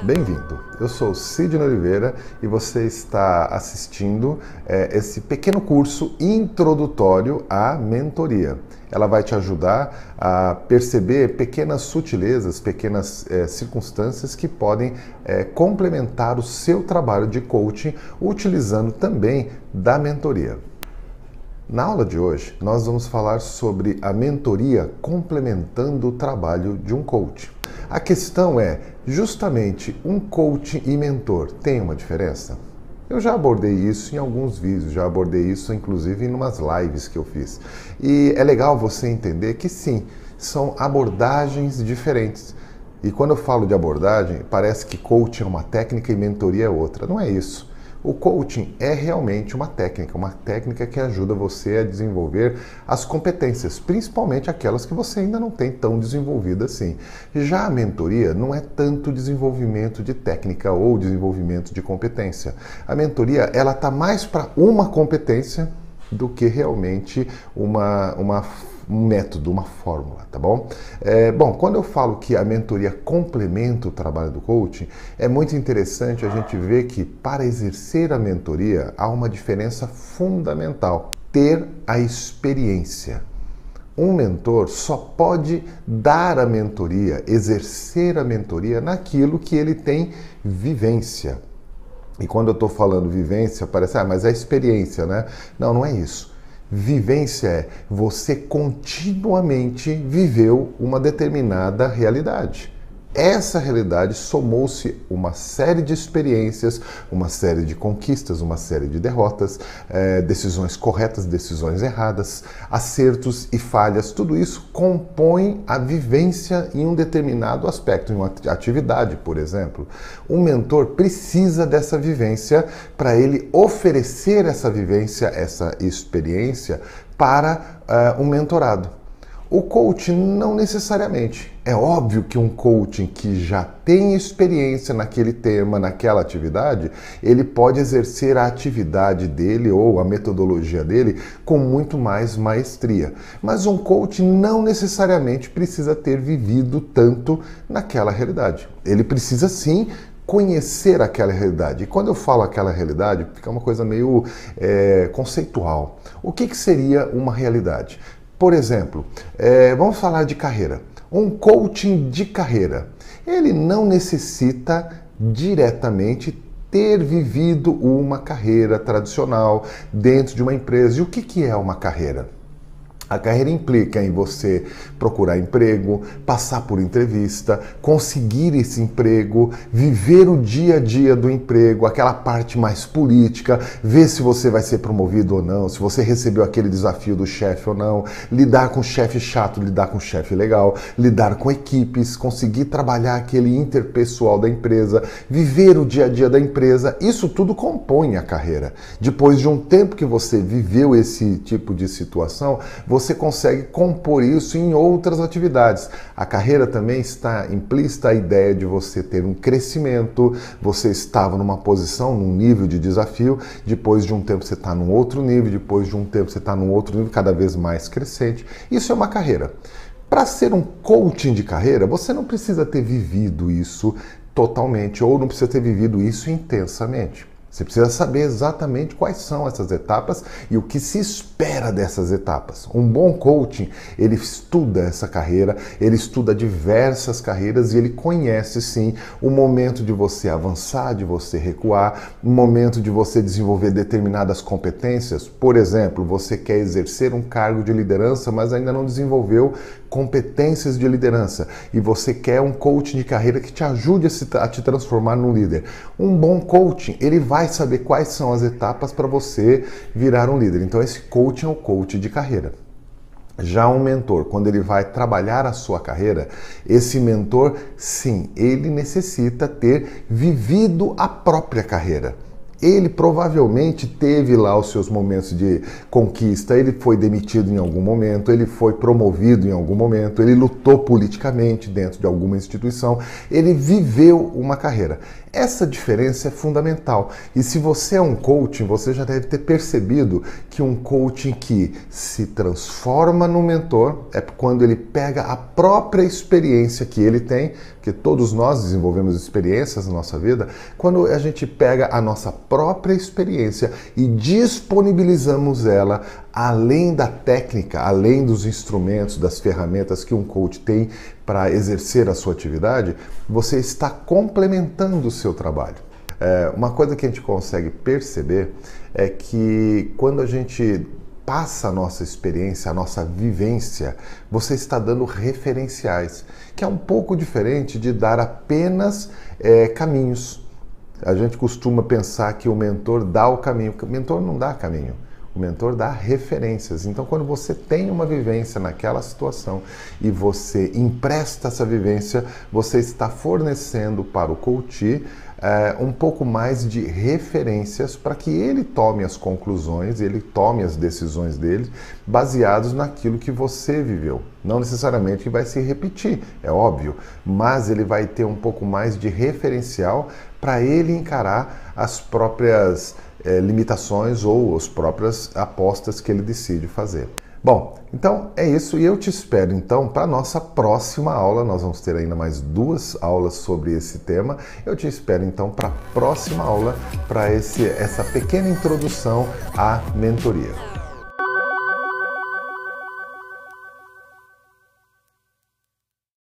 Bem-vindo, eu sou Sidney Oliveira e você está assistindo esse pequeno curso introdutório à mentoria. Ela vai te ajudar a perceber pequenas sutilezas, pequenas circunstâncias que podem complementar o seu trabalho de coaching, utilizando também da mentoria. Na aula de hoje, nós vamos falar sobre a mentoria complementando o trabalho de um coach. A questão é, justamente, um coach e mentor tem uma diferença? Eu já abordei isso em alguns vídeos, já abordei isso inclusive em umas lives que eu fiz. E é legal você entender que sim, são abordagens diferentes. E quando eu falo de abordagem, parece que coaching é uma técnica e mentoria é outra. Não é isso. O coaching é realmente uma técnica que ajuda você a desenvolver as competências, principalmente aquelas que você ainda não tem tão desenvolvidas assim. Já a mentoria não é tanto desenvolvimento de técnica ou desenvolvimento de competência. A mentoria, ela está mais para uma competência do que realmente um método, uma fórmula, tá bom? Bom, quando eu falo que a mentoria complementa o trabalho do coaching, é muito interessante a gente ver que para exercer a mentoria há uma diferença fundamental: ter a experiência. Um mentor só pode dar a mentoria, exercer a mentoria naquilo que ele tem vivência. E quando eu estou falando vivência, parece, mas é experiência, né? Não, não é isso. Vivência é você continuamente viveu uma determinada realidade. Essa realidade somou-se uma série de experiências, uma série de conquistas, uma série de derrotas, decisões corretas, decisões erradas, acertos e falhas. Tudo isso compõe a vivência em um determinado aspecto, em uma atividade, por exemplo. Um mentor precisa dessa vivência para ele oferecer essa vivência, essa experiência para um mentorado. O coaching não necessariamente. É óbvio que um coaching que já tem experiência naquele tema, naquela atividade, ele pode exercer a atividade dele ou a metodologia dele com muito mais maestria. Mas um coaching não necessariamente precisa ter vivido tanto naquela realidade. Ele precisa sim conhecer aquela realidade. E quando eu falo aquela realidade, fica uma coisa meio conceitual. O que seria uma realidade? Por exemplo, vamos falar de carreira. Um coaching de carreira, ele não necessita diretamente ter vivido uma carreira tradicional dentro de uma empresa. E o que é uma carreira? A carreira implica em você procurar emprego, passar por entrevista, conseguir esse emprego, viver o dia a dia do emprego, aquela parte mais política, ver se você vai ser promovido ou não, se você recebeu aquele desafio do chefe ou não, lidar com chefe chato, lidar com chefe legal, lidar com equipes, conseguir trabalhar aquele interpessoal da empresa, viver o dia a dia da empresa. Isso tudo compõe a carreira. Depois de um tempo que você viveu esse tipo de situação, você consegue compor isso em outras atividades. A carreira também está implícita a ideia de você ter um crescimento, você estava numa posição, num nível de desafio, depois de um tempo você está num outro nível, depois de um tempo você está num outro nível cada vez mais crescente. Isso é uma carreira. Para ser um coaching de carreira, você não precisa ter vivido isso totalmente ou não precisa ter vivido isso intensamente. Você precisa saber exatamente quais são essas etapas e o que se espera dessas etapas. Um bom coaching, ele estuda essa carreira, ele estuda diversas carreiras e ele conhece sim o momento de você avançar, de você recuar, o momento de você desenvolver determinadas competências. Por exemplo, você quer exercer um cargo de liderança, mas ainda não desenvolveu competências de liderança e você quer um coaching de carreira que te ajude a te transformar num líder. Um bom coaching, ele vai saber quais são as etapas para você virar um líder. Então esse coaching é o coaching de carreira. Já um mentor, quando ele vai trabalhar a sua carreira, esse mentor, sim, ele necessita ter vivido a própria carreira. Ele provavelmente teve lá os seus momentos de conquista, ele foi demitido em algum momento, ele foi promovido em algum momento, ele lutou politicamente dentro de alguma instituição, ele viveu uma carreira. Essa diferença é fundamental. E se você é um coaching, você já deve ter percebido que um coaching que se transforma no mentor é quando ele pega a própria experiência que ele tem, porque todos nós desenvolvemos experiências na nossa vida, quando a gente pega a nossa própria experiência e disponibilizamos ela além da técnica, além dos instrumentos, das ferramentas que um coach tem para exercer a sua atividade, você está complementando o seu trabalho. Uma coisa que a gente consegue perceber é que quando a gente passa a nossa experiência, a nossa vivência, você está dando referenciais, que é um pouco diferente de dar apenas caminhos. A gente costuma pensar que o mentor dá o caminho, o mentor não dá caminho. O mentor dá referências. Então, quando você tem uma vivência naquela situação e você empresta essa vivência, você está fornecendo para o coach um pouco mais de referências para que ele tome as conclusões, ele tome as decisões dele baseados naquilo que você viveu. Não necessariamente que vai se repetir, é óbvio, mas ele vai ter um pouco mais de referencial para ele encarar as próprias limitações ou as próprias apostas que ele decide fazer. Bom, então é isso e eu te espero então para a nossa próxima aula. Nós vamos ter ainda mais 2 aulas sobre esse tema. Eu te espero então para a próxima aula, para essa pequena introdução à mentoria.